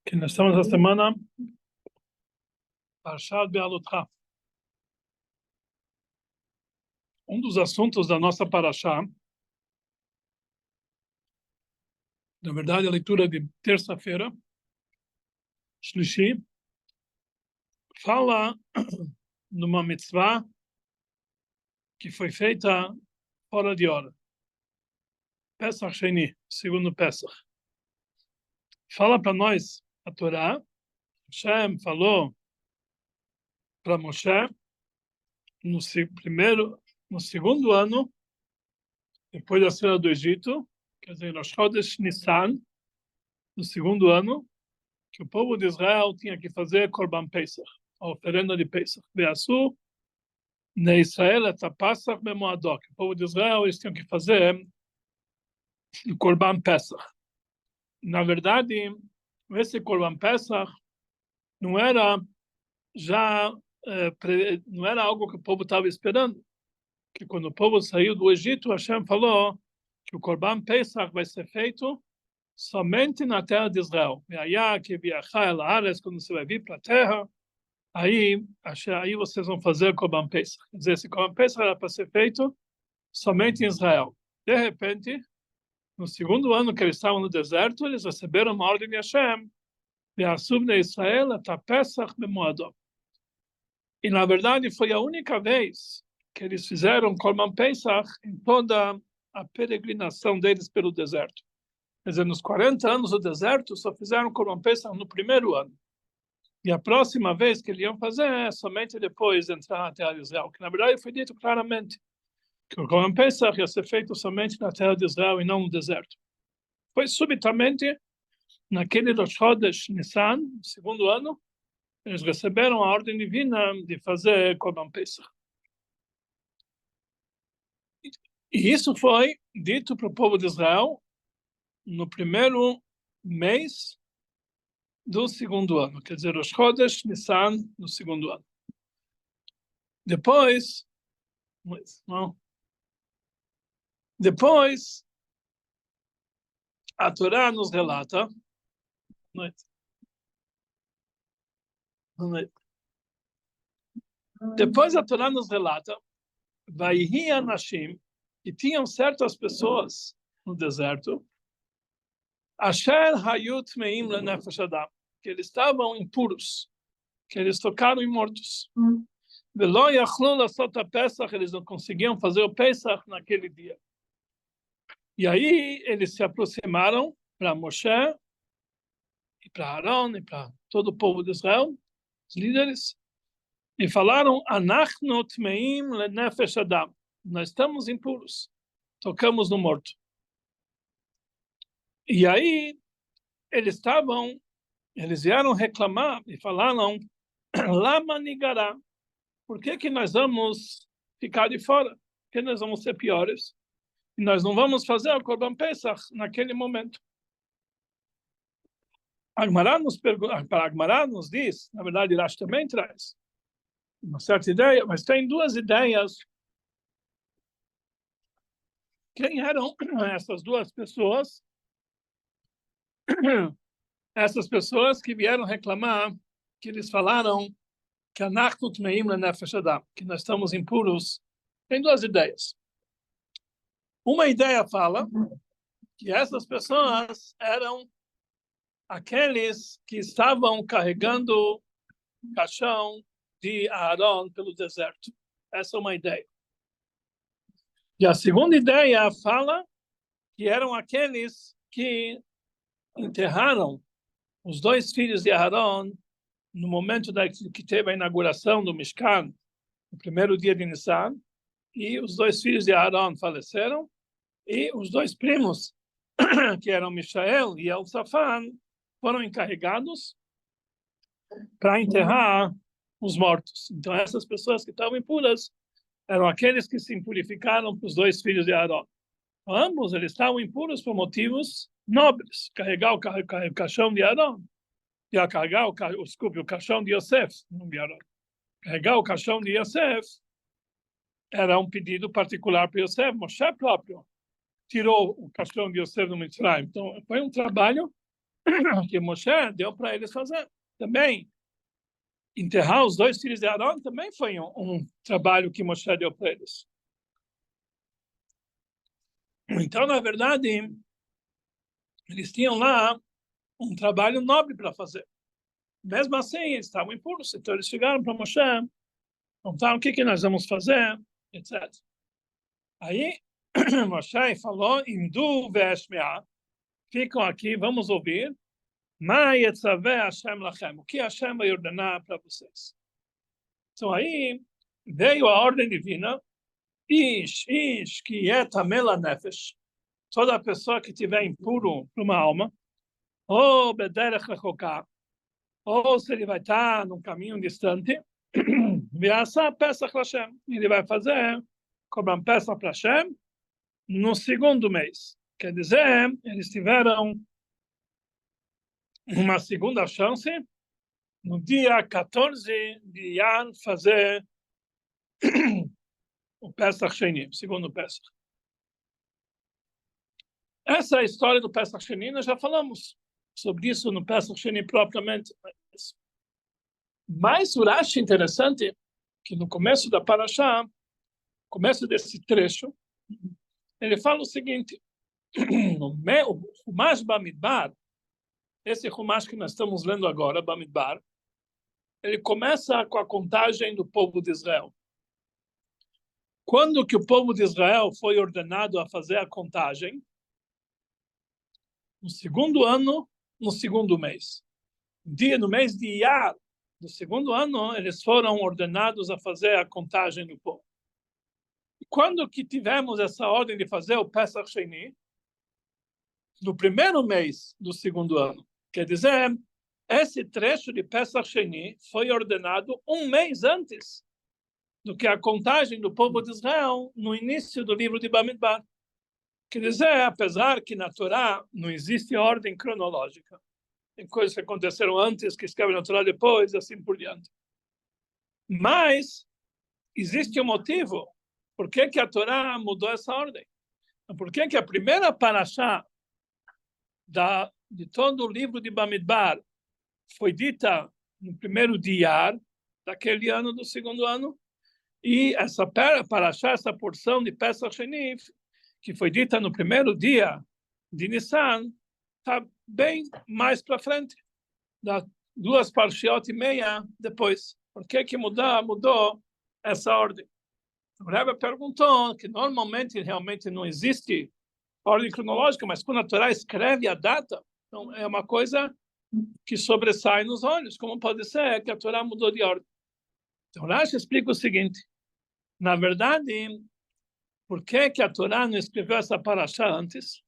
Que nós estamos na semana Parashat Be'alotcha. Dos assuntos da nossa Parashá, na verdade, a leitura de terça-feira, Shlishi, fala numa mitzvah que foi feita fora de hora. Pesach Sheni, segundo Pesach. Fala para nós a Torá. Hashem falou para Moshe no segundo ano, depois da saída do Egito, quer dizer, Rosh Chodesh Nissan, no segundo ano, que o povo de Israel tinha que fazer Korban Pesach, a oferenda de Pesach. Ve'asu ne Israel et Pesach bemoado. O povo de Israel, eles tinham que fazer o Korban Pesach. Na verdade, esse Korban Pesach não era não era algo que o povo estava esperando. Que quando o povo saiu do Egito, Hashem falou que o Korban Pesach vai ser feito somente na terra de Israel. E aí, quando você vai vir para a terra, aí vocês vão fazer o Korban Pesach. Quer dizer, esse Korban Pesach era para ser feito somente em Israel. De repente, no segundo ano que eles estavam no deserto, eles receberam uma ordem de Hashem, Israel, Pesach bemoado. E, na verdade, foi a única vez que eles fizeram Korban Pesach em toda a peregrinação deles pelo deserto. Quer dizer, nos 40 anos do deserto, só fizeram Korban Pesach no primeiro ano. E a próxima vez que eles iam fazer é somente depois de entrar na terra de Israel. Que, na verdade, foi dito claramente que o Korban Pesach ia ser feito somente na terra de Israel e não no deserto. Foi subitamente, naquele Rosh Chodesh Nissan, no segundo ano, eles receberam a ordem divina de fazer Korban Pesach. E isso foi dito para o povo de Israel no primeiro mês do segundo ano, quer dizer, Rosh Chodesh Nissan, no segundo ano. Depois, a Torá nos relata, depois a Torá nos relata, Vaihi Anashim, que tinham certas pessoas no deserto, Asher Hayut Meim Lenefesh Adam, que eles estavam impuros, que eles tocaram em mortos. Velo Yachlu Lasot HaPesach, eles não conseguiam fazer o Pesach naquele dia. E aí eles se aproximaram para Moshe e para Arão e para todo o povo de Israel, os líderes, e falaram: Anachnu Tmeim Lenefesh Adam. Nós estamos impuros, tocamos no morto. E aí eles vieram reclamar e falaram: Lama Nigará, por que nós vamos ficar de fora? Por que nós vamos ser piores? E nós não vamos fazer o Korban Pesach naquele momento. A Agmará nos diz, na verdade, Rashi também traz uma certa ideia, mas tem duas ideias. Quem eram essas duas pessoas? Essas pessoas que vieram reclamar, que eles falaram que que nós estamos impuros. Tem duas ideias. Uma ideia fala que essas pessoas eram aqueles que estavam carregando o caixão de Aarón pelo deserto. Essa é uma ideia. E a segunda ideia fala que eram aqueles que enterraram os dois filhos de Aarón no momento que teve a inauguração do Mishkan, no primeiro dia de Nissan, e os dois filhos de Aarón faleceram, e os dois primos, que eram Mishael e Elsafan, foram encarregados para enterrar os mortos. Então, essas pessoas que estavam impuras eram aqueles que se impurificaram para os dois filhos de Aarón. Ambos eles estavam impuros por motivos nobres. Carregar o caixão de Aarón, e carregar o caixão de Yosef, não de Aarón. Carregar o caixão de Yosef era um pedido particular para Yosef. Moshe próprio tirou o caixão de Yosef do Mitzrayim. Então, foi um trabalho que Moshe deu para eles fazer. Também, enterrar os 2 filhos de Arão também foi um trabalho que Moshe deu para eles. Então, na verdade, eles tinham lá um trabalho nobre para fazer. Mesmo assim, eles estavam impuros. Então, eles chegaram para Moshe, perguntaram o que nós vamos fazer, etc. Aí, Moshe falou, Indu ve'eshme'a, ficam aqui, vamos ouvir, Ma yetzaveh Hashem lachem, o que Hashem vai ordenar para vocês. Então, aí, veio a ordem divina, Ish ki yetamela nefesh, toda pessoa que tiver impuro para uma alma, ou bederech lechoká, ou se ele vai estar num caminho distante, ele vai fazer Korban Pesach para Hashem no 2º mês. Quer dizer, eles tiveram uma segunda chance no dia 14 de Iyar fazer o Pesach Sheni, o segundo Pesach. Essa é a história do Pesach Sheni, nós já falamos sobre isso no Pesach Sheni propriamente. Mas o Rashi interessante, que no começo da Parashá, começo desse trecho, ele fala o seguinte, o Humash Bamidbar, esse Humash que nós estamos lendo agora, Bamidbar, ele começa com a contagem do povo de Israel. Quando que o povo de Israel foi ordenado a fazer a contagem? No 2º ano, no 2º mês. No mês de Iyar, do 2º ano, eles foram ordenados a fazer a contagem do povo. E quando que tivemos essa ordem de fazer o Pesach Sheni? No 1º mês do 2º ano. Quer dizer, esse trecho de Pesach Sheni foi ordenado 1 mês antes do que a contagem do povo de Israel no início do livro de Bamidbar. Quer dizer, apesar que na Torá não existe ordem cronológica, tem coisas que aconteceram antes, que escrevem na Torá depois, assim por diante. Mas existe um motivo. Por que que a Torá mudou essa ordem? Por que que a primeira parashá de todo o livro de Bamidbar foi dita no 1º de Iyar, daquele ano do 2º ano, e essa parashá, essa porção de Pesach Sheni, que foi dita no 1º dia de Nissan, está bem mais para frente, da 2 parshiot e meia depois. Por que que mudou essa ordem? O Rebbe perguntou que normalmente realmente não existe ordem cronológica, mas quando a Torá escreve a data, então é uma coisa que sobressai nos olhos. Como pode ser que a Torá mudou de ordem? Então, Rashi explica o seguinte, na verdade, por que que a Torá não escreveu essa parashá antes?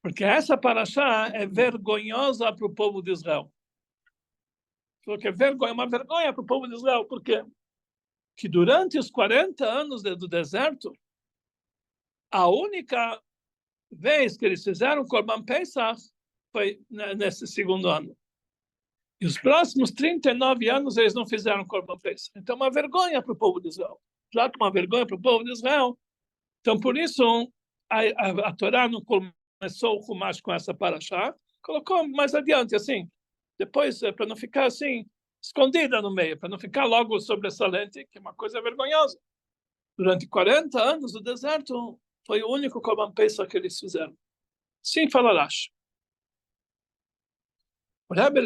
Porque essa parashá é vergonhosa para o povo de Israel. Porque é uma vergonha para o povo de Israel. Por quê? Que durante os 40 anos do deserto, a única vez que eles fizeram Korban Pesach foi nesse 2º ano. E os próximos 39 anos eles não fizeram Korban Pesach. Então, uma vergonha para o povo de Israel. Já que uma vergonha para o povo de Israel, então, por isso, a Torá não começou o Humash com essa parashá, colocou mais adiante, assim, depois, para não ficar assim, escondida no meio, para não ficar logo sobressalente, que é uma coisa vergonhosa. Durante 40 anos do deserto, foi o único Korban Pesach que eles fizeram. Sim, fala Rashi. O Rebbe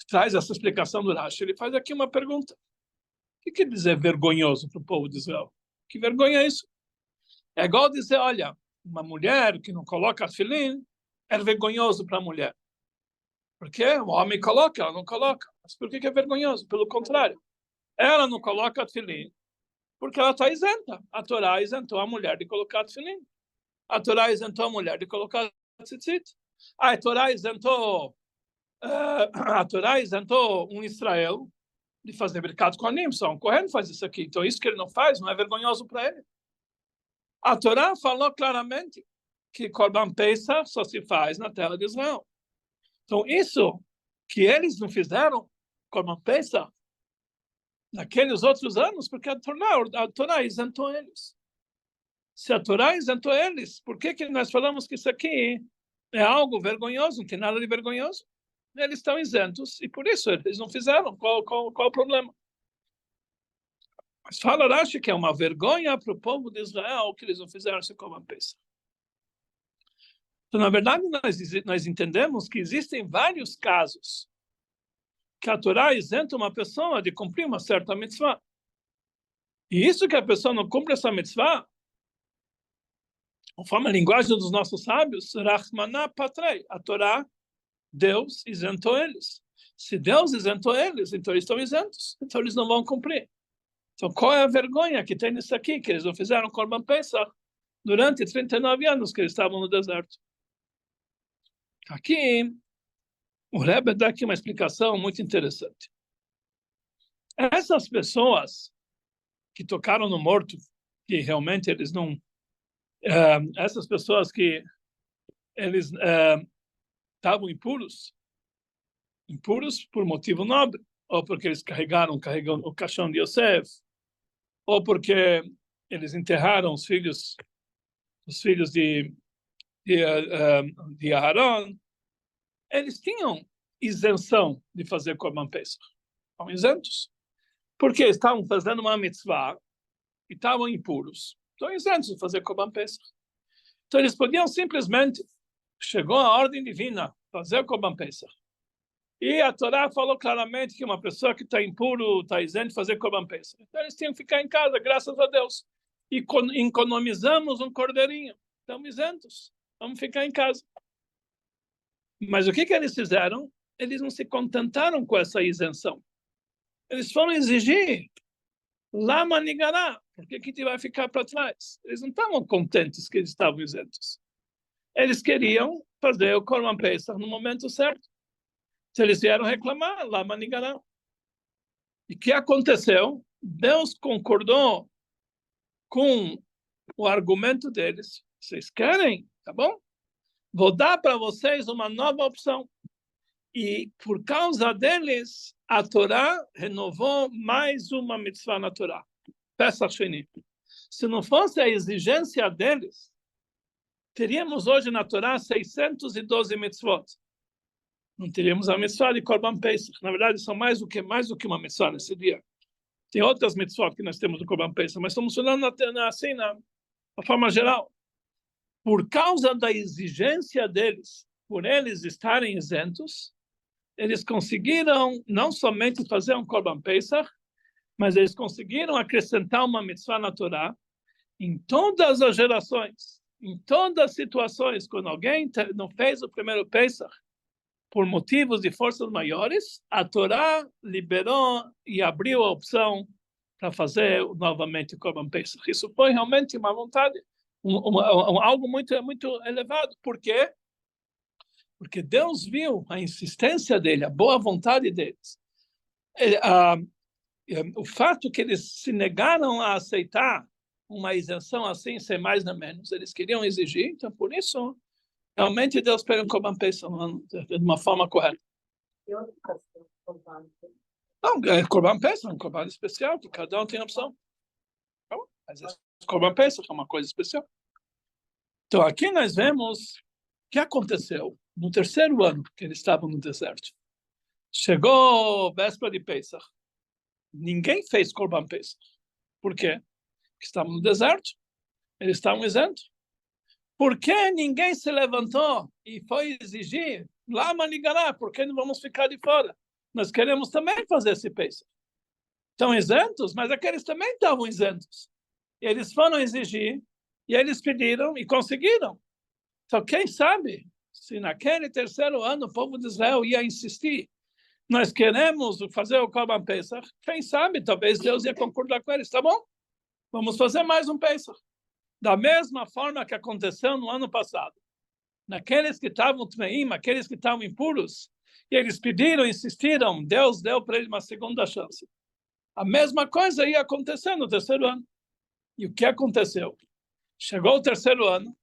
traz essa explicação do Rashi, ele faz aqui uma pergunta. O que quer dizer vergonhoso para o povo de Israel? Que vergonha é isso? É igual dizer, olha, uma mulher que não coloca filin é vergonhoso para a mulher. Porque o homem coloca, ela não coloca. Mas por que é vergonhoso? Pelo contrário. Ela não coloca filin porque ela está isenta. A Torá isentou a mulher de colocar filin. A Torá isentou a mulher de colocar tzitzit. A Torá isentou um Israel de fazer mercado com a só um Kohen faz isso aqui. Então isso que ele não faz não é vergonhoso para ele. A Torá falou claramente que Korban Pesach só se faz na terra de Israel. Então, isso que eles não fizeram, Korban Pesach, naqueles outros anos, porque a Torá isentou eles. Se a Torá isentou eles, por que nós falamos que isso aqui é algo vergonhoso, não tem nada de vergonhoso. Eles estão isentos e por isso eles não fizeram. Qual o problema? Mas fala Rashi que é uma vergonha para o povo de Israel que eles não fizeram esse Korban Pesach. Então, na verdade, nós entendemos que existem vários casos que a Torá isenta uma pessoa de cumprir uma certa mitzvah. E isso que a pessoa não cumpre essa mitzvah, conforme a linguagem dos nossos sábios, Rachmaná Patrei, a Torá, Deus isentou eles. Se Deus isentou eles, então eles estão isentos. Então eles não vão cumprir. Então qual é a vergonha que tem nisso aqui, que eles não fizeram Korban Pesach durante 39 anos que eles estavam no deserto? Aqui, o Rebbe dá aqui uma explicação muito interessante. Essas pessoas que tocaram no morto, que realmente eles não... essas pessoas que eles estavam impuros por motivo nobre, ou porque eles carregaram o caixão de Yosef, ou porque eles enterraram os filhos de Aharon, eles tinham isenção de fazer Korban Pesach. Estavam isentos. Porque estavam fazendo uma mitzvah e estavam impuros. Estão isentos de fazer Korban Pesach. Então eles podiam simplesmente, chegou a ordem divina, fazer Korban Pesach. E a Torá falou claramente que uma pessoa que está impuro, está isento de fazer Korban Pesach. Então eles tinham que ficar em casa, graças a Deus. E economizamos um cordeirinho. Estamos isentos. Vamos ficar em casa. Mas o que eles fizeram? Eles não se contentaram com essa isenção. Eles foram exigir Lama Nigará, porque a gente vai ficar para trás. Eles não estavam contentes que eles estavam isentos. Eles queriam fazer o Korban Pesach no momento certo. Se eles vieram reclamar, Lama Nigará. E o que aconteceu? Deus concordou com o argumento deles. Vocês querem? Tá bom? Vou dar para vocês uma nova opção. E por causa deles, a Torá renovou mais uma mitzvah na Torá. Pesach Sheni. Se não fosse a exigência deles, teríamos hoje na Torá 612 mitzvot. Não teríamos a mitzvah de Korban Pesach. Na verdade, são mais do que uma mitzvah nesse dia. Tem outras mitzvot que nós temos do Korban Pesach, mas estamos falando assim, na forma geral. Por causa da exigência deles, por eles estarem isentos, eles conseguiram não somente fazer um Korban Pesach, mas eles conseguiram acrescentar uma mitzvah na Torá em todas as gerações, em todas as situações. Quando alguém não fez o primeiro Pesach por motivos de forças maiores, a Torá liberou e abriu a opção para fazer novamente o Korban Pesach. Isso foi realmente uma vontade, algo muito elevado. Por quê? Porque Deus viu a insistência dele, a boa vontade deles. O fato que eles se negaram a aceitar uma isenção assim, sem mais nem menos, eles queriam exigir, então por isso, realmente Deus pega um Korban Pesach de uma forma correta. Não, Korban Pesach é um Korban especial, que cada um tem opção. Mas Korban Pesach é uma coisa especial. Então aqui nós vemos o que aconteceu no terceiro ano que eles estavam no deserto. Chegou a véspera de Pesach. Ninguém fez Korban Pesach. Por quê? Porque estavam no deserto. Eles estavam isentos. Por que ninguém se levantou e foi exigir? Lama Nigará, por que não vamos ficar de fora? Nós queremos também fazer esse Pesach. Estão isentos, mas aqueles também estavam isentos. E eles foram exigir, e eles pediram e conseguiram. Então, quem sabe, se naquele terceiro ano o povo de Israel ia insistir, nós queremos fazer o Korban Pesach, quem sabe, talvez Deus ia concordar com eles, tá bom? Vamos fazer mais um Pesach. Da mesma forma que aconteceu no ano passado. Naqueles que estavam tmeim, aqueles que estavam impuros, e eles pediram, insistiram, Deus deu para eles uma segunda chance. A mesma coisa ia acontecer no terceiro ano. E o que aconteceu? Chegou o terceiro ano,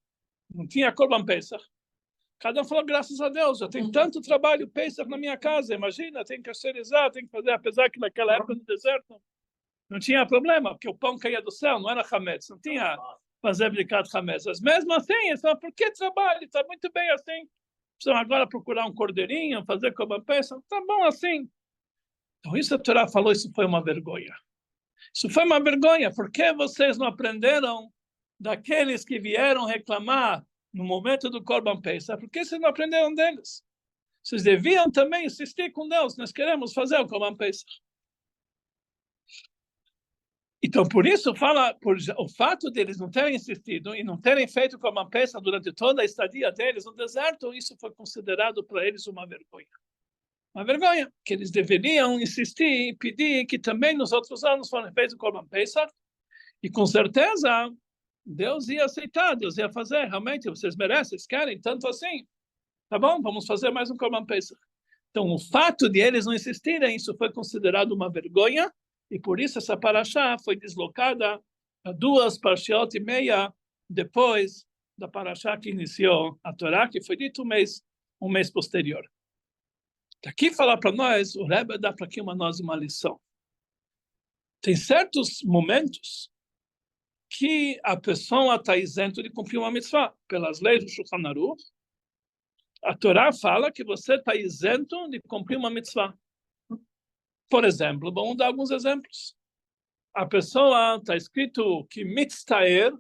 não tinha Korban Pesach. Cada um falou, graças a Deus, eu tenho tanto trabalho Pesach na minha casa, imagina, tem que terceirizar, tem que fazer, apesar que naquela época no deserto não tinha problema, porque o pão caía do céu, não era Hametz, não tinha fazer Birkat Hametz. Mas mesmo assim, eles falaram, por que trabalho? Está muito bem assim. precisam agora procurar um cordeirinho, fazer Korban Pesach. Tá bom assim. Então isso a Torá falou, isso foi uma vergonha. Isso foi uma vergonha. Por que vocês não aprenderam daqueles que vieram reclamar no momento do Korban Pesach? Por que vocês não aprenderam deles? Vocês deviam também insistir com Deus. Nós queremos fazer o Korban Pesach. Então, por isso, por o fato deles não terem insistido e não terem feito Korban Pesach durante toda a estadia deles no deserto, isso foi considerado para eles uma vergonha. Uma vergonha, que eles deveriam insistir e pedir que também nos outros anos foram feitos o Korban Pesach, e com certeza Deus ia aceitar, Deus ia fazer, realmente, vocês merecem, vocês querem, tanto assim. Tá bom, vamos fazer mais um Korban Pesach. Então, o fato de eles não insistirem, isso foi considerado uma vergonha, e por isso essa paraxá foi deslocada a 2 parshiot e meia depois da paraxá que iniciou a Torá, que foi dito um mês posterior. Aqui fala para nós, o Rebbe dá para aqui nós uma lição. Tem certos momentos que a pessoa está isento de cumprir uma mitzvah. Pelas leis do Shulchan Aruch, a Torá fala que você está isento de cumprir uma mitzvah. Por exemplo, vamos dar alguns exemplos. A pessoa, está escrito que mitztaer,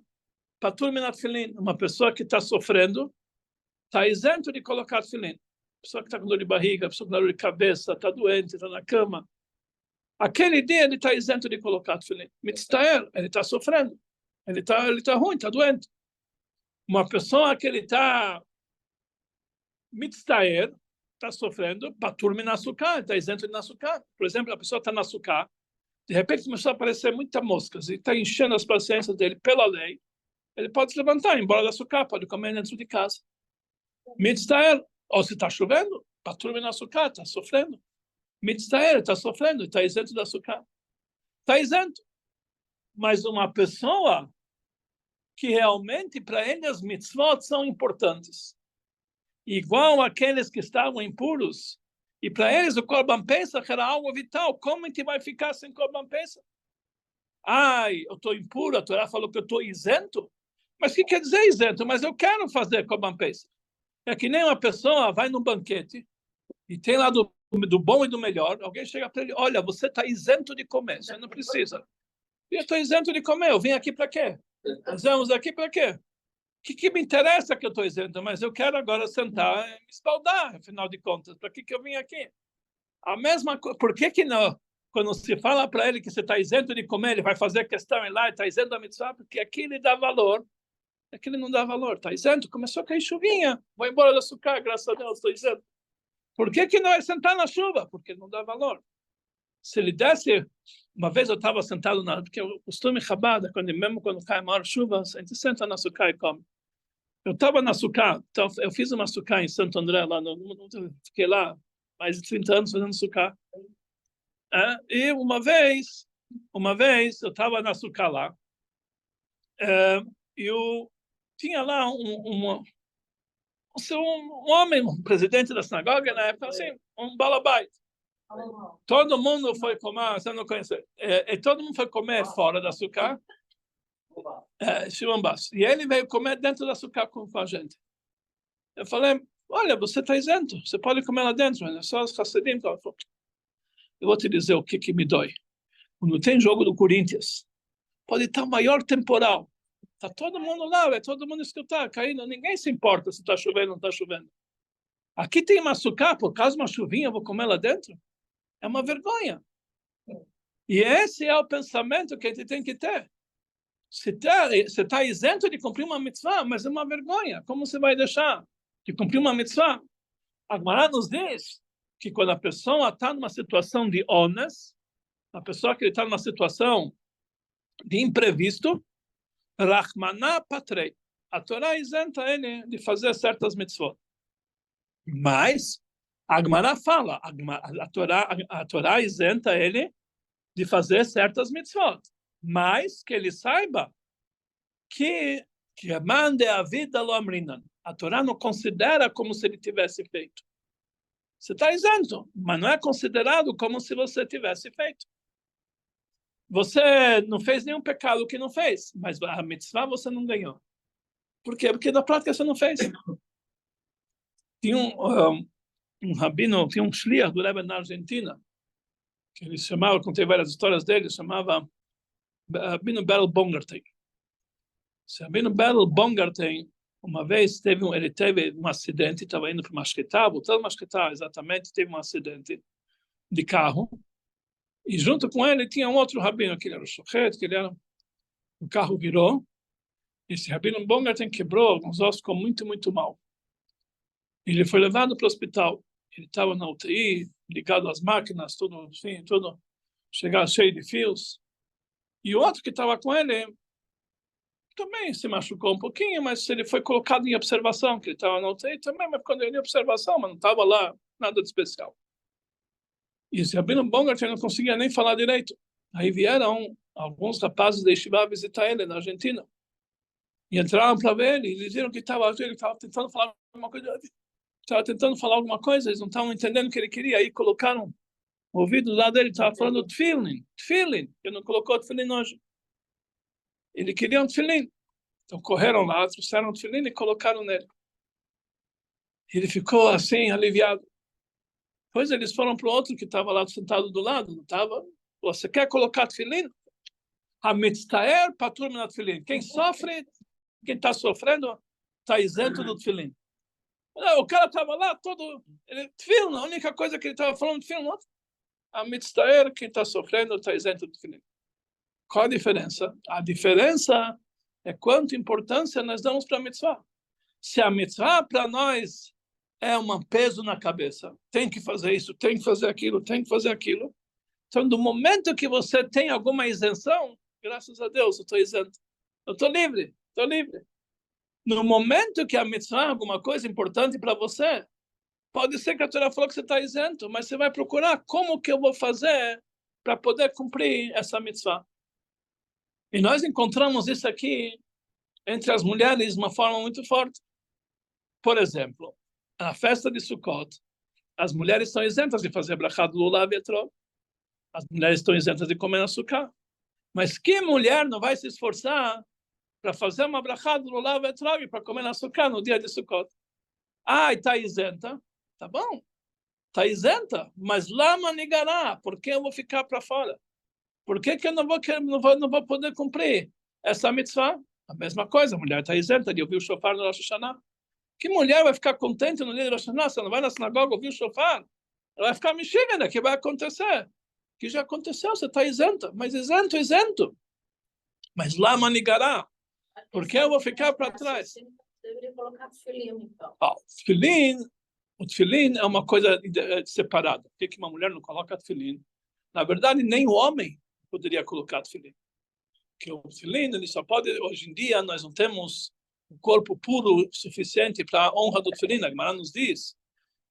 patur minat filin, uma pessoa que está sofrendo, está isento de colocar filin. Pessoa que está com dor de barriga, pessoa com dor de cabeça, está doente, está na cama. Aquele dia ele está isento de colocar filin. Mitztaer, ele está sofrendo. Ele está ruim, está doente. Uma pessoa que ele está mitztaer, está sofrendo, patur min açúcar, está isento de açúcar. Por exemplo, a pessoa está na açúcar, de repente começou a aparecer muitas moscas e está enchendo as paciências dele pela lei, ele pode se levantar, ir embora do açúcar, pode comer dentro de casa. Mitztaer, ou se está chovendo, patur min açúcar, está sofrendo. Mitztaer, está sofrendo, está isento de açúcar. Está isento. Mas uma pessoa que realmente, para ele, as mitzvot são importantes. Igual aqueles que estavam impuros, e para eles o Korban Pesach era algo vital. Como a gente vai ficar sem Korban Pesach? Ai, eu estou impuro, a Torá falou que eu estou isento. Mas o que quer dizer isento? Mas eu quero fazer Korban Pesach. É que nem uma pessoa vai num banquete, e tem lá do bom e do melhor, alguém chega para ele, olha, você está isento de comer, você não precisa. Eu estou isento de comer, eu vim aqui para quê? Nós vamos aqui para quê? O que me interessa que eu estou isento? Mas eu quero agora sentar e me espaldar, afinal de contas. Para que eu vim aqui? A mesma coisa. Por que não? Quando se fala para ele que você está isento de comer, ele vai fazer questão e lá, está isento da mitzvah, porque aqui ele dá valor. Aqui ele não dá valor. Está isento, começou a cair chuvinha. Vou embora do açúcar, graças a Deus, estou isento. Por que não é sentar na chuva? Porque ele não dá valor. Se ele desse... Uma vez eu estava sentado porque o costume Chabad, mesmo quando cai maior chuva, a gente senta na açúcar e come. Eu estava na açúcar, então eu fiz uma açúcar em Santo André, fiquei lá mais de 30 anos fazendo açúcar. E uma vez eu estava na açúcar lá, e eu tinha lá um homem, um presidente da sinagoga, na época, assim, um balabait. Todo mundo foi comer, você não conhece, todo mundo foi comer fora do açúcar, Shimon Bass. E ele veio comer dentro do açúcar com a gente. Eu falei, olha, você está isento, você pode comer lá dentro, é só os Hassidim. Eu vou te dizer o que me dói. Quando tem jogo do Corinthians, pode estar o maior temporal. Está todo mundo lá, vai todo mundo escutar, caindo, ninguém se importa se está chovendo ou não está chovendo. Aqui tem uma açúcar, por causa de uma chuvinha, eu vou comer lá dentro? É uma vergonha. E esse é o pensamento que a gente tem que ter. Você está isento de cumprir uma mitzvah, mas é uma vergonha. Como você vai deixar de cumprir uma mitzvah? A Gemara nos diz que quando a pessoa está numa situação de ones, a pessoa que está numa situação de imprevisto, Rachmaná patrei. A Torá isenta ele de fazer certas mitzvot. Mas a Gemara fala, a Torá isenta ele de fazer certas mitzvot. Mas que ele saiba que mande a vida lo amrinan. A Torá não considera como se ele tivesse feito. Você está isento, mas não é considerado como se você tivesse feito. Você não fez nenhum pecado que não fez, mas a mitzvah você não ganhou. Por quê? Porque na prática você não fez. Tinha um rabino, tinha um shliach do Rebbe na Argentina, que ele chamava, contei várias histórias dele, chamava Rabino Berl Bongarten. Esse Rabino Berl Bongarten, uma vez ele teve um acidente, estava indo para uma Mashketá, voltando para Mashketá, exatamente, teve um acidente de carro, e junto com ele tinha um outro rabino, que ele era o Shochet, o carro virou, e esse Rabino Bongarten quebrou alguns ossos, ficou muito, muito mal. Ele foi levado para o hospital, ele estava na UTI, ligado às máquinas, tudo, enfim, tudo, chegava cheio de fios, e o outro que estava com ele também se machucou um pouquinho, mas ele foi colocado em observação, que ele estava na UTI também, mas quando ele em observação, mas não estava lá nada de especial. E esse Rabino Bongarten não conseguia nem falar direito. Aí vieram alguns rapazes de Yeshiva visitar ele na Argentina. E entraram para ver ele, e diziam que ele estava tentando falar alguma coisa, eles não estavam entendendo o que ele queria, aí colocaram o ouvido do lado dele, estava falando tefilin, ele não colocou tefilin hoje. Ele queria um tefilin. Então correram lá, trouxeram um tefilin e colocaram nele. Ele ficou assim, aliviado. Depois eles foram para o outro que estava lá sentado do lado, não estava? Você quer colocar tefilin? Hamitztaer patur min tefilin. Quem sofre, quem está sofrendo, está isento do tefilin. O cara estava lá todo... Tefilin, a única coisa que ele estava falando, tefilin, Hamitztaer, quem está sofrendo, está isento do tefilin. Qual a diferença? A diferença é quanta importância nós damos para a mitzvah. Se a mitzvah para nós é um peso na cabeça, tem que fazer isso, tem que fazer aquilo, tem que fazer aquilo. Então, do momento que você tem alguma isenção, graças a Deus, eu estou isento. Eu estou livre, estou livre. No momento que a mitzvah é alguma coisa importante para você, pode ser que a Torá falou que você está isento, mas você vai procurar como que eu vou fazer para poder cumprir essa mitzvah. E nós encontramos isso aqui entre as mulheres de uma forma muito forte. Por exemplo, na festa de Sukkot, as mulheres estão isentas de fazer brachá do lulav e etrog. As mulheres estão isentas de comer açúcar. Mas que mulher não vai se esforçar para fazer uma brachá do lulav e etrog para comer açúcar no dia de Sukkot? Ah, está isenta. Tá bom. Está isenta. Mas lama nigará. Por que eu vou ficar para fora? Por que eu não vou poder cumprir essa mitzvah? A mesma coisa, a mulher está isenta de ouvir o shofar no Rosh Hashanah. Que mulher vai ficar contente no dia de Rosh Hashanah? Você não vai na sinagoga ouvir o shofar? Ela vai ficar mexida, né? O que vai acontecer? O que já aconteceu? Você está isenta. Mas isento. Mas lá manigará. Por que eu vou ficar para trás? Deveria colocar tefilim, então. O tefilim é uma coisa separada. Por que uma mulher não coloca tefilim? Na verdade, nem o homem poderia colocar tefilim. Porque o tefilim, ele só pode... Hoje em dia, nós não temos um corpo puro suficiente para a honra do tefilim. A Gemara nos diz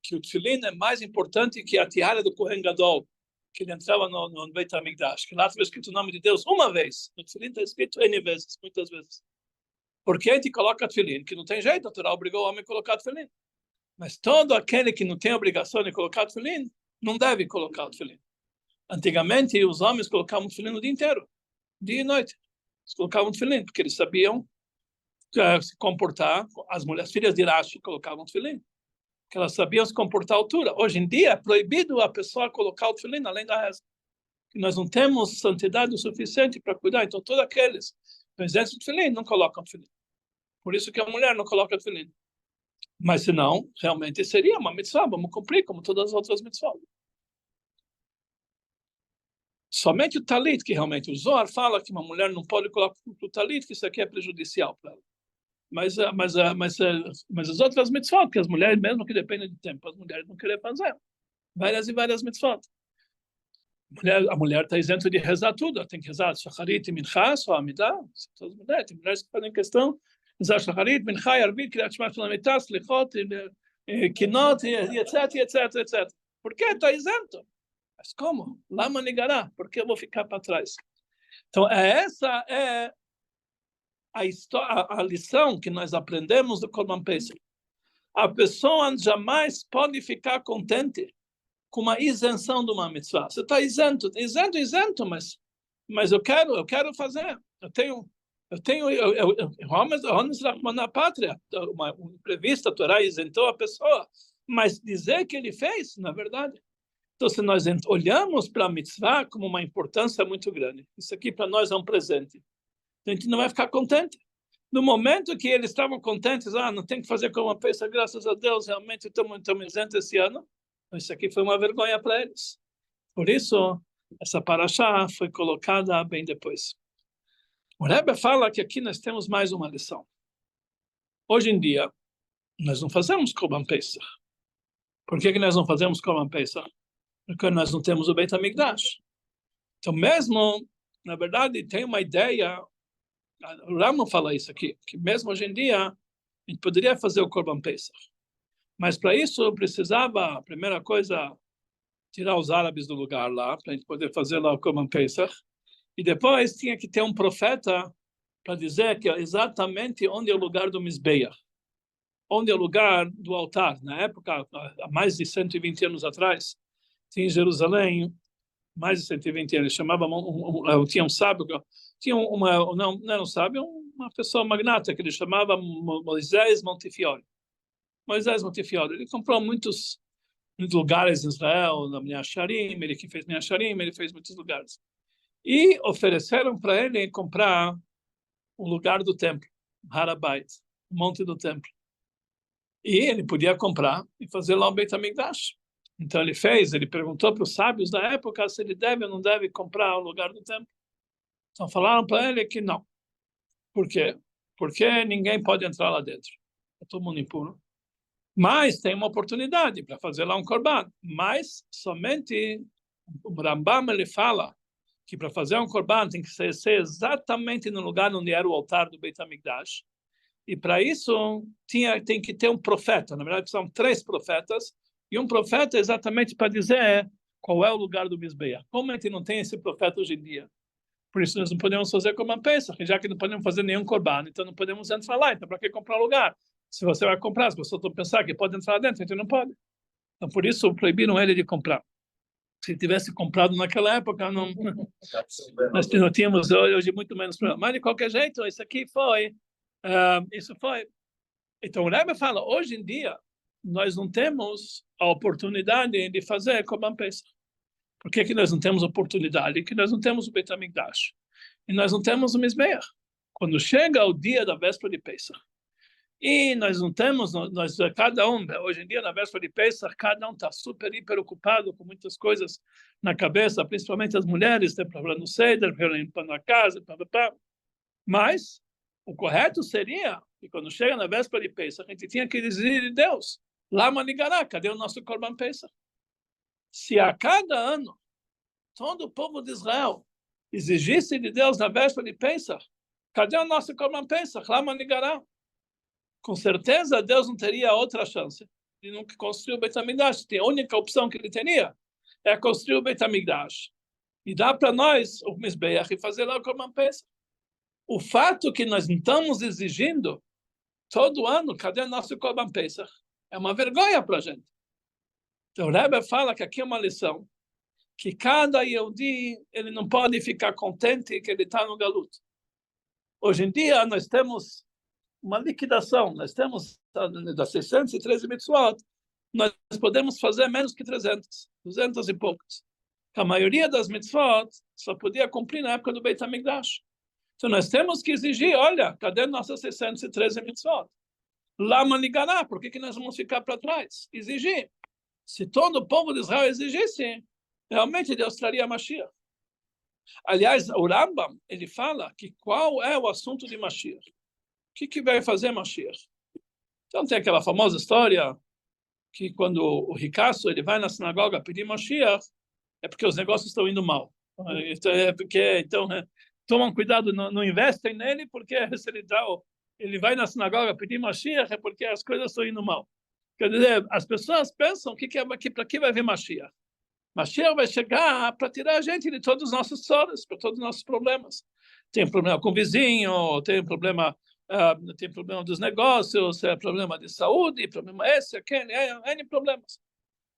que o tefilim é mais importante que a tiara do Kohen Gadol, que ele entrava no Beit HaMikdash, que lá estava escrito o nome de Deus uma vez. No tefilim está escrito N vezes, muitas vezes. Porque a gente coloca tefilim, que não tem jeito, a Torá obrigou o homem a colocar tefilim. Mas todo aquele que não tem obrigação de colocar tefilim, não deve colocar tefilim. Antigamente, os homens colocavam tefilim o dia inteiro, dia e noite. Eles colocavam tefilim, porque eles sabiam se comportar. As filhas de Rashi colocavam tefilim, porque elas sabiam se comportar à altura. Hoje em dia, é proibido a pessoa colocar o tefilim além da reza. Nós não temos santidade o suficiente para cuidar. Então, todos aqueles presentes de tefilim não colocam tefilim. Por isso que a mulher não coloca tefilim. Mas, senão, realmente seria uma mitzvah. Vamos cumprir como todas as outras mitzvahs. Somente o talit, que realmente o Zohar fala que uma mulher não pode colocar o talit, que isso aqui é prejudicial para ela. Mas as outras mitzvot, que as mulheres, mesmo que dependem de tempo, as mulheres não querem fazer. Várias e várias mitzvot. A mulher está isenta de rezar tudo. Ela tem que rezar shacharit e minchá, só amidah. Todas as mulheres. Tem mulheres que fazem questão rezar shacharit, minchá, arvit, kriyat shema shalamitah, slichot, kinot, etc. Por que está isento? Mas como? Lama nigará. Por que eu vou ficar para trás? Então, essa é a lição que nós aprendemos do Korban Pesach. A pessoa jamais pode ficar contente com uma isenção de uma mitzvah. Você está isento, mas eu quero fazer. Eu tenho, na pátria, uma imprevista, a Torá isentou a pessoa, mas dizer que ele fez, na verdade. Então, se nós olhamos para a mitzvah como uma importância muito grande, isso aqui para nós é um presente. Então, a gente não vai ficar contente. No momento que eles estavam contentes, não tem que fazer como uma peça, graças a Deus, realmente estamos isentos esse ano. Isso aqui foi uma vergonha para eles. Por isso, essa paraxá foi colocada bem depois. O Rebbe fala que aqui nós temos mais uma lição. Hoje em dia, nós não fazemos Korban Pesach. Por que nós não fazemos Korban Pesach? Porque nós não temos o Beit HaMikdash. Então, mesmo, na verdade, tem uma ideia, o Rambam fala isso aqui, que mesmo hoje em dia, a gente poderia fazer o Korban Pesach. Mas para isso, precisava, a primeira coisa, tirar os árabes do lugar lá, para a gente poder fazer lá o Korban Pesach. E depois tinha que ter um profeta para dizer que exatamente onde é o lugar do Mizbeach, onde é o lugar do altar. Na época, há mais de 120 anos atrás, tinha em Jerusalém, mais de 120 anos, chamava tinha um sábio, tinha não era um sábio, uma pessoa magnata que ele chamava Moisés Montefiore. Moisés Montefiore, ele comprou muitos lugares em Israel, na Minha Sharim, ele que fez Minha Sharim, ele fez muitos lugares. E ofereceram para ele comprar o lugar do templo, Harabait, o monte do templo. E ele podia comprar e fazer lá o Beit HaMikdash. Então ele perguntou para os sábios da época se ele deve ou não deve comprar o lugar do templo. Então falaram para ele que não. Por quê? Porque ninguém pode entrar lá dentro. É todo mundo impuro. Mas tem uma oportunidade para fazer lá um korban. Mas somente o Rambam ele fala que para fazer um korban tem que ser exatamente no lugar onde era o altar do Beit HaMikdash. E para isso tem que ter um profeta. Na verdade, são 3 profetas. E um profeta exatamente para dizer qual é o lugar do Mizbeach. Como a gente não tem esse profeta hoje em dia? Por isso nós não podemos fazer Korban Pesach, já que não podemos fazer nenhum korban, então não podemos entrar lá. Então para que comprar lugar? Se você vai comprar, as pessoas estão pensando que pode entrar lá dentro, então não pode. Então por isso proibiram ele de comprar. Se tivesse comprado naquela época, nós não tínhamos hoje muito menos problema. Mas de qualquer jeito, isso foi. Então o Rebbe fala, hoje em dia, nós não temos a oportunidade de fazer Korban Pesach. Por que nós não temos oportunidade? Porque nós não temos o Beit HaMikdash. E nós não temos o Mizbeach. Quando chega o dia da véspera de Pesach, e nós não temos, cada um, hoje em dia, na véspera de Pesach, cada um está super, hiper ocupado com muitas coisas na cabeça, principalmente as mulheres, tem problema no Seder, limpando a casa, Mas o correto seria que quando chega na véspera de Pesach, a gente tinha que dizer de Deus, Lama Nigará, cadê o nosso Korban Pesach? Se a cada ano todo o povo de Israel exigisse de Deus na véspera de Pesach, cadê o nosso Korban Pesach? Lama Nigará. Com certeza Deus não teria outra chance de nunca construir o Beit HaMikdash. A única opção que ele teria é construir o Beit HaMikdash e dar para nós o Mizbeach e fazer lá o Korban Pesach. O fato que nós não estamos exigindo todo ano, cadê o nosso Korban Pesach? É uma vergonha para a gente. Então o Rebbe fala que aqui é uma lição, que cada Yehudi, ele não pode ficar contente que ele está no galuto. Hoje em dia nós temos uma liquidação, nós temos das 613 mitzvot, nós podemos fazer menos que 300, 200 e poucos. A maioria das mitzvot só podia cumprir na época do Beit HaMikdash. Então nós temos que exigir, olha, cadê nossas 613 mitzvot? Lama Nigará, por que nós vamos ficar para trás? Exigir. Se todo o povo de Israel exigisse, realmente Deus traria a Mashiach. Aliás, o Rambam, ele fala que qual é o assunto de Mashiach? O que vai fazer Mashiach? Então tem aquela famosa história que quando o ricaço ele vai na sinagoga pedir Mashiach, é porque os negócios estão indo mal. Então tomam cuidado, não investem nele, porque se ele vai na sinagoga pedir Mashiach, é porque as coisas estão indo mal. Quer dizer, as pessoas pensam para que vai vir Mashiach? Mashiach vai chegar para tirar a gente de todos os nossos soros, para todos os nossos problemas. Tem problema com o vizinho, tem problema dos negócios, problema de saúde, problema esse, aquele, N problemas.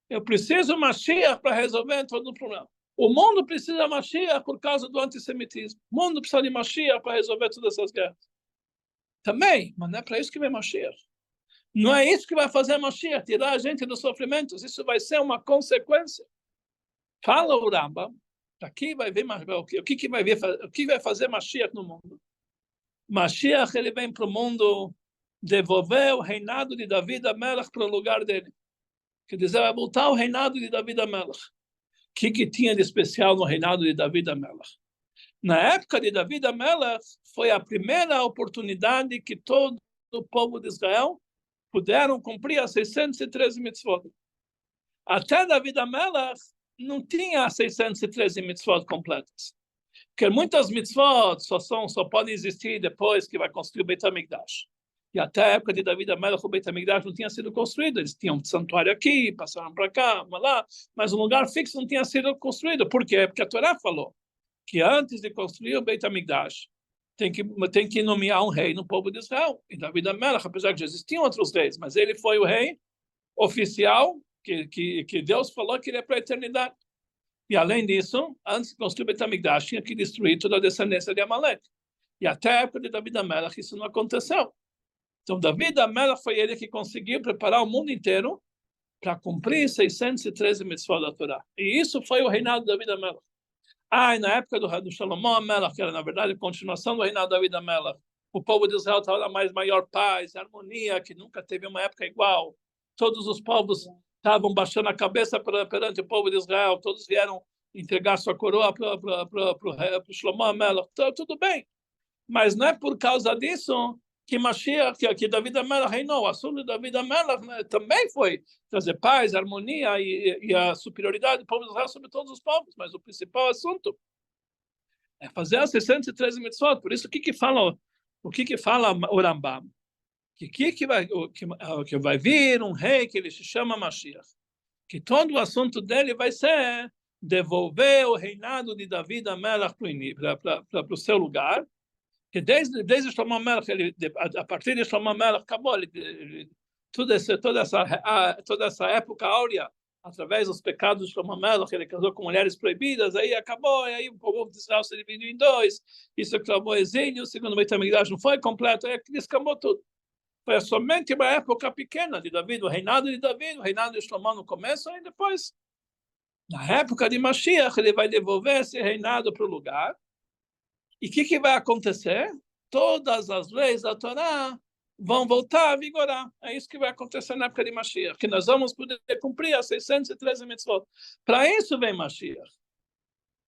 Eu preciso Mashiach para resolver todo o problema. O mundo precisa de Mashiach por causa do antissemitismo. O mundo precisa de Mashiach para resolver todas essas guerras. Também, mas não é para isso que vem Mashiach. Não é isso que vai fazer Mashiach, tirar a gente dos sofrimentos. Isso vai ser uma consequência. Fala o Rambam, aqui vai ver o que vai fazer Mashiach no mundo. Mashiach, ele vem para o mundo devolver o reinado de David HaMelech para o lugar dele. Quer dizer, vai voltar o reinado de David HaMelech. O que tinha de especial no reinado de David HaMelech? Na época de David HaMelech, foi a primeira oportunidade que todo o povo de Israel puderam cumprir as 613 mitzvot. Até David HaMelech não tinha as 613 mitzvot completas. Porque muitas mitzvot só podem existir depois que vai construir o Beit HaMikdash. E até a época de David HaMelech, o Beit HaMikdash não tinha sido construído. Eles tinham um santuário aqui, passaram para cá, lá, mas um lugar fixo não tinha sido construído. Por quê? Porque a Torá falou que antes de construir o Beit HaMikdash, tem que nomear um rei no povo de Israel. E David HaMelech, apesar de já existiam outros reis, mas ele foi o rei oficial que Deus falou que ele é para a eternidade. E além disso, antes de construir o Beit HaMikdash, tinha que destruir toda a descendência de Amalek. E até a época de David HaMelech isso não aconteceu. Então, David HaMelech foi ele que conseguiu preparar o mundo inteiro para cumprir 613 mitzvot da Torá. E isso foi o reinado de David HaMelech. E na época do Salomão HaMelech, que era, na verdade, a continuação do reinado de David HaMelech, o povo de Israel estava na maior paz, harmonia, que nunca teve uma época igual. Todos os povos estavam baixando a cabeça perante o povo de Israel, todos vieram entregar sua coroa para o Shlomo HaMelech. Tudo bem, mas não é por causa disso que Mashiach, que David HaMelech reinou. O assunto de David HaMelech, né, também foi trazer paz, harmonia e a superioridade do povo de Israel sobre todos os povos, mas o principal assunto é fazer as 613 mitzvot. Por isso, o que fala o Rambam? Que vai vir um rei que ele se chama Mashiach, que todo o assunto dele vai ser devolver o reinado de David HaMelech para o seu lugar, que desde Shlomo HaMelech, a partir de Shlomo HaMelech, acabou toda essa época áurea, através dos pecados de Shlomo HaMelech, ele casou com mulheres proibidas, aí acabou, e aí o povo de Israel se dividiu em dois, isso acabou exílio, o segundo Beit HaMikdash não foi completo, aí descambou tudo. Foi somente uma época pequena de David, o reinado de David, o reinado de Shlomo no começo, e depois, na época de Mashiach, ele vai devolver esse reinado para o lugar. E o que vai acontecer? Todas as leis da Torá vão voltar a vigorar. É isso que vai acontecer na época de Mashiach, que nós vamos poder cumprir as 613 mitzvot. Para isso vem Mashiach.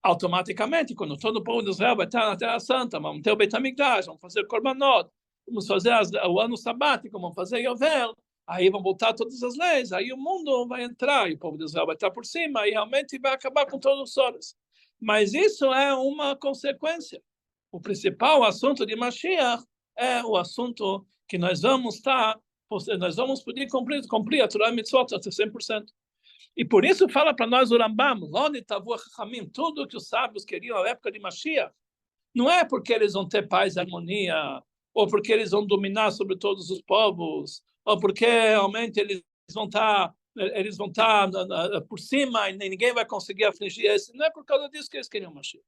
Automaticamente, quando todo o povo de Israel vai estar na Terra Santa, vamos ter o Beit HaMikdash, vamos fazer Korbanot, vamos fazer o ano sabático, vamos fazer Yovel, aí vão voltar todas as leis, aí o mundo vai entrar, e o povo de Israel vai estar por cima, e realmente vai acabar com todos os horas. Mas isso é uma consequência. O principal assunto de Mashiach é o assunto que nós vamos poder cumprir a Torá Mitzvot até 100%. E por isso fala para nós o Rambam, tudo que os sábios queriam na época de Mashiach, não é porque eles vão ter paz e harmonia, ou porque eles vão dominar sobre todos os povos, ou porque realmente eles vão estar por cima e ninguém vai conseguir afligir esse. Não é por causa disso que eles queriam Mashiach.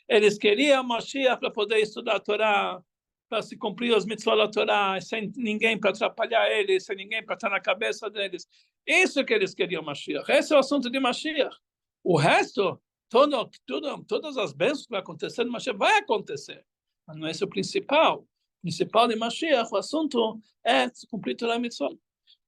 Eles queriam Mashiach para poder estudar a Torá, para se cumprir os mitzvot da Torá, sem ninguém para atrapalhar eles, sem ninguém para estar na cabeça deles. Isso que eles queriam Mashiach. Esse é o assunto de Mashiach. O resto, todas as bênçãos que vai acontecer no Mashiach, vai acontecer. Mas não é esse o principal. O principal de Mashiach, o assunto é se cumprir Torá e mitzvot.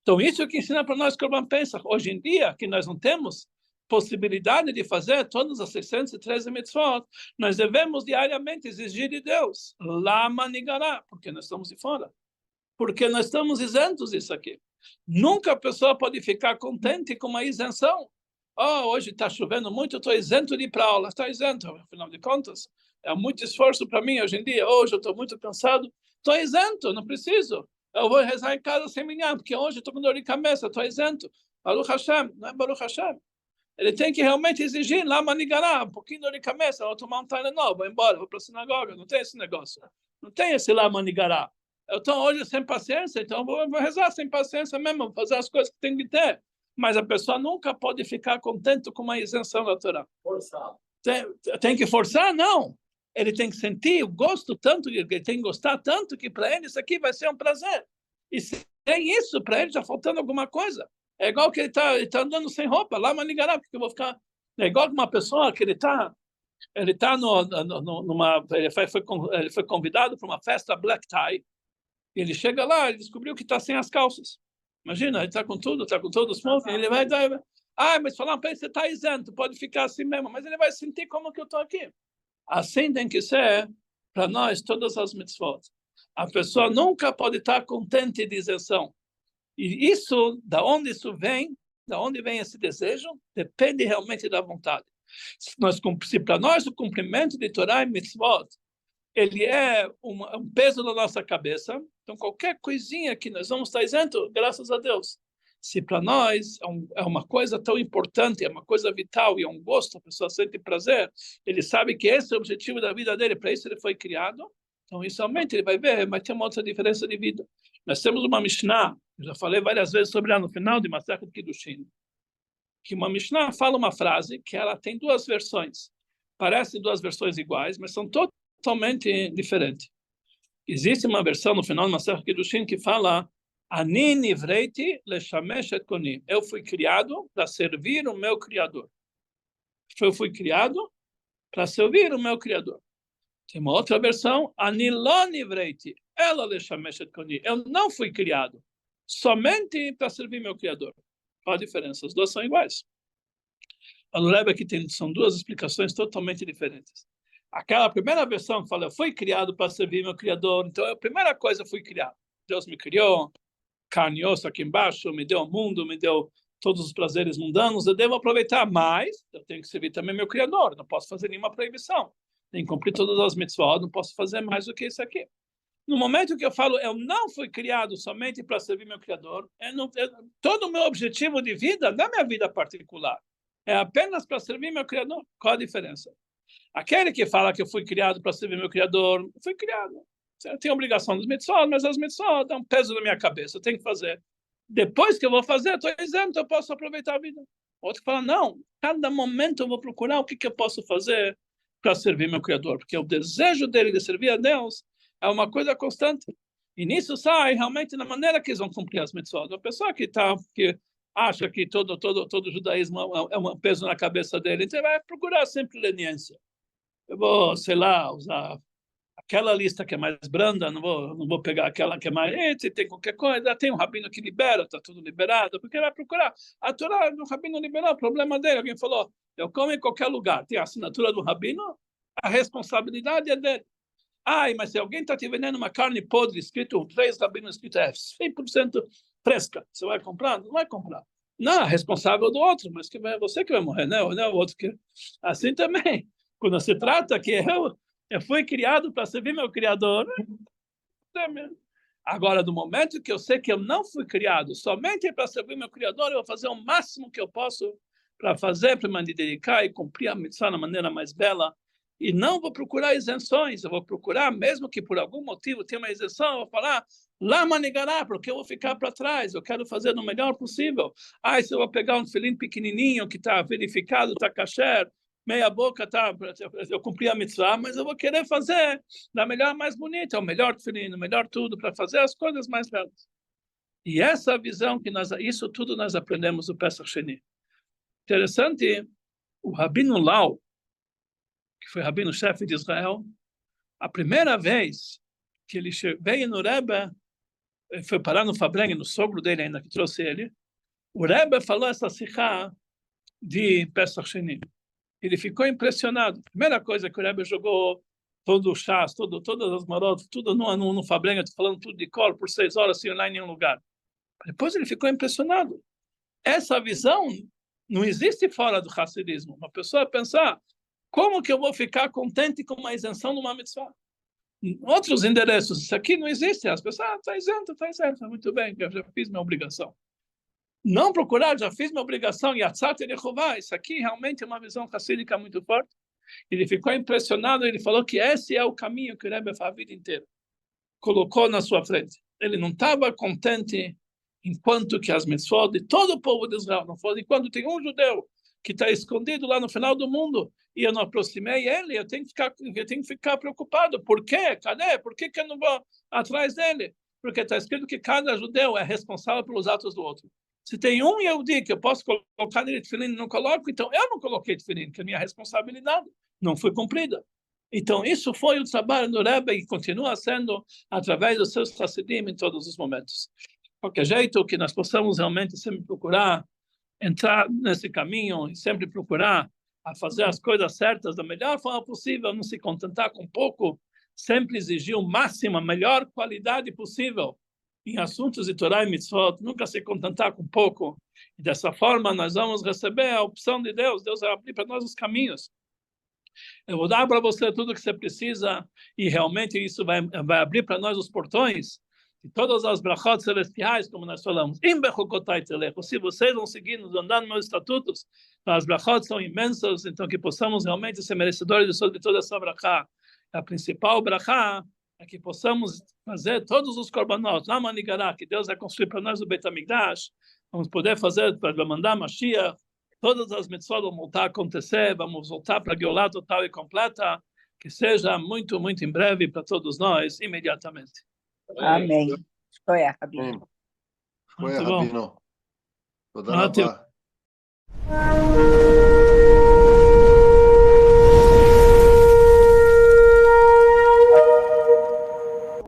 Então, isso é o que ensina para nós Korban Pesach. Hoje em dia, que nós não temos possibilidade de fazer todas as 613 mitzvot, nós devemos diariamente exigir de Deus, Lama Nigará, porque nós estamos de fora. Porque nós estamos isentos disso aqui. Nunca a pessoa pode ficar contente com uma isenção. Hoje está chovendo muito, estou isento de ir para a aula. Está isento, afinal de contas. É muito esforço para mim hoje em dia. Hoje eu estou muito cansado. Estou isento, não preciso. Eu vou rezar em casa sem minhar, porque hoje eu estou com dor de cabeça, estou isento. Baruch Hashem, não é Baruch Hashem. Ele tem que realmente exigir lá manigará, um pouquinho de dor de cabeça, vou tomar um Tylenol, vou embora, vou para a sinagoga. Não tem esse negócio. Não tem esse lá manigará. Eu estou hoje sem paciência, então vou rezar sem paciência mesmo, vou fazer as coisas que tem que ter. mas a pessoa nunca pode ficar contente com uma isenção da Torá. Forçado. Tem que forçar? Não. Ele tem que sentir o gosto tanto, ele tem que gostar tanto que para ele isso aqui vai ser um prazer. E se tem isso, para ele está faltando alguma coisa. É igual que ele tá andando sem roupa, lá Manigará, porque eu vou ficar... É igual que uma pessoa que ele foi convidado para uma festa black tie, e ele chega lá, ele descobriu que está sem as calças. Imagina, ele está com tudo, smoking, ele vai dar... mas falar para ele, você está isento, pode ficar assim mesmo, mas ele vai sentir como que eu estou aqui. Assim tem que ser para nós todas as mitzvot. A pessoa nunca pode estar contente de isenção. E isso, da onde vem esse desejo, depende realmente da vontade. Se para nós o cumprimento de Torá e mitzvot, ele é um peso na nossa cabeça, então qualquer coisinha que nós vamos estar isento, graças a Deus. Se para nós é uma coisa tão importante, é uma coisa vital e é um gosto, a pessoa sente prazer, ele sabe que esse é o objetivo da vida dele, para isso ele foi criado, então isso realmente ele vai ver, vai ter uma outra diferença de vida. Nós temos uma Mishnah, eu já falei várias vezes sobre ela no final de Masechet Kiddushin, que uma Mishnah fala uma frase que ela tem duas versões, parecem duas versões iguais, mas são totalmente diferentes. Existe uma versão no final de Masechet Kiddushin que fala Ani nivreiti leshamesh et koni. Eu fui criado para servir o meu Criador. Eu fui criado para servir o meu Criador. Tem uma outra versão, Ani lo nivreiti ela leshamesh et koni. Eu não fui criado somente para servir meu Criador. Qual a diferença? As duas são iguais. A Rebbe aqui são duas explicações totalmente diferentes. Aquela primeira versão fala, eu fui criado para servir meu Criador, então a primeira coisa eu fui criado. Deus me criou, carne e osso aqui embaixo, me deu o mundo, me deu todos os prazeres mundanos, eu devo aproveitar, mas eu tenho que servir também meu Criador, não posso fazer nenhuma proibição, tenho que cumprir todas as mitzvot, não posso fazer mais do que isso aqui. No momento que eu falo, eu não fui criado somente para servir meu Criador, todo o meu objetivo de vida, não é minha vida particular, é apenas para servir meu Criador. Qual a diferença? Aquele que fala que eu fui criado para servir meu Criador, fui criado. Eu tenho obrigação dos mitzvot, mas as mitzvot dão um peso na minha cabeça, eu tenho que fazer. Depois que eu vou fazer, estou isento, eu posso aproveitar a vida. Outro fala, não, cada momento eu vou procurar o que eu posso fazer para servir meu Criador, porque o desejo dele de servir a Deus é uma coisa constante. E nisso sai realmente na maneira que eles vão cumprir as mitzvot. A pessoa que acha que todo judaísmo é um peso na cabeça dele, então vai procurar sempre leniência. Eu vou, sei lá, usar aquela lista que é mais branda, não vou pegar aquela que é mais, se tem qualquer coisa, tem um rabino que libera, está tudo liberado, porque vai procurar. A Torá do rabino liberou, o problema dele, alguém falou, eu como em qualquer lugar, tem a assinatura do rabino, a responsabilidade é dele. Mas se alguém está te vendendo uma carne podre, escrito, 3 rabinos, escrito 100% fresca, você vai comprar? Não vai comprar. Não, é responsável do outro, mas você que vai morrer, não é o outro que... Assim também, quando se trata que eu fui criado para servir meu Criador. Agora, no momento que eu sei que eu não fui criado somente para servir meu Criador, eu vou fazer o máximo que eu posso para fazer, para me dedicar e cumprir a missão da maneira mais bela. E não vou procurar isenções, eu vou procurar, mesmo que por algum motivo tenha uma isenção, eu vou falar, lá manigará, porque eu vou ficar para trás, eu quero fazer no melhor possível. Se eu vou pegar um filhinho pequenininho que está verificado, está kasher, meia boca, eu cumpri a mitzvah, mas eu vou querer fazer da melhor, mais bonita, o melhor filhinho, o melhor tudo, para fazer as coisas mais belas. E essa visão, isso tudo nós aprendemos do Pesach Sheni. Interessante, o Rabino Lau, que foi rabino-chefe de Israel, a primeira vez que ele veio no Rebbe, ele foi parar no Fabrengue, no sogro dele ainda, que trouxe ele, o Rebbe falou essa sikha de Pesach Sheni. Ele ficou impressionado. A primeira coisa que o Rebbe jogou todo o chás, todas as marotas, tudo no Fabrengue, falando tudo de cor, por 6 horas, sem ir lá em nenhum lugar. Depois ele ficou impressionado. Essa visão não existe fora do hassidismo. Uma pessoa pensar, como que eu vou ficar contente com uma isenção de uma mitzvah? Em outros endereços, isso aqui não existe. As pessoas, está isento, muito bem, eu já fiz minha obrigação. Não procurar, já fiz minha obrigação, Yatzat Yehová, isso aqui realmente é uma visão hassídica muito forte. Ele ficou impressionado, ele falou que esse é o caminho que o Rebbe faz a vida inteira. Colocou na sua frente. Ele não estava contente enquanto que as mitzvot de todo o povo de Israel não foram, enquanto tem um judeu que está escondido lá no final do mundo e eu não aproximei ele, eu tenho que ficar preocupado. Por quê? Cadê? Por que eu não vou atrás dele? Porque está escrito que cada judeu é responsável pelos atos do outro. Se tem um Yehudi que eu posso colocar nele tefilim e não coloco, então eu não coloquei tefilim, que a minha responsabilidade não foi cumprida. Então isso foi o trabalho do Rebbe e continua sendo através dos seus chassidim em todos os momentos. De qualquer jeito, que nós possamos realmente sempre procurar entrar nesse caminho e sempre procurar a fazer as coisas certas da melhor forma possível, não se contentar com pouco, sempre exigir o máximo, a melhor qualidade possível em assuntos de Torá e Mitzvot, nunca se contentar com pouco. E dessa forma nós vamos receber a opção de Deus, Deus vai abrir para nós os caminhos. Eu vou dar para você tudo o que você precisa e realmente isso vai abrir para nós os portões e todas as brachot celestiais, como nós falamos. Se vocês vão seguir, nos andando nos meus estatutos, as brachot são imensas, então que possamos realmente ser merecedores de toda essa brachá. A principal brachá é que possamos fazer todos os korbanot, lá manigará, que Deus vai construir para nós o Beit HaMikdash, vamos poder fazer, para mandar Mashiach, todas as mitzvot vão voltar a acontecer, vamos voltar para a Geulah total e completa, que seja muito, muito em breve para todos nós, imediatamente. Amém. Shkoyach, Rabino. Muito bom. תודה רבה. ótimo.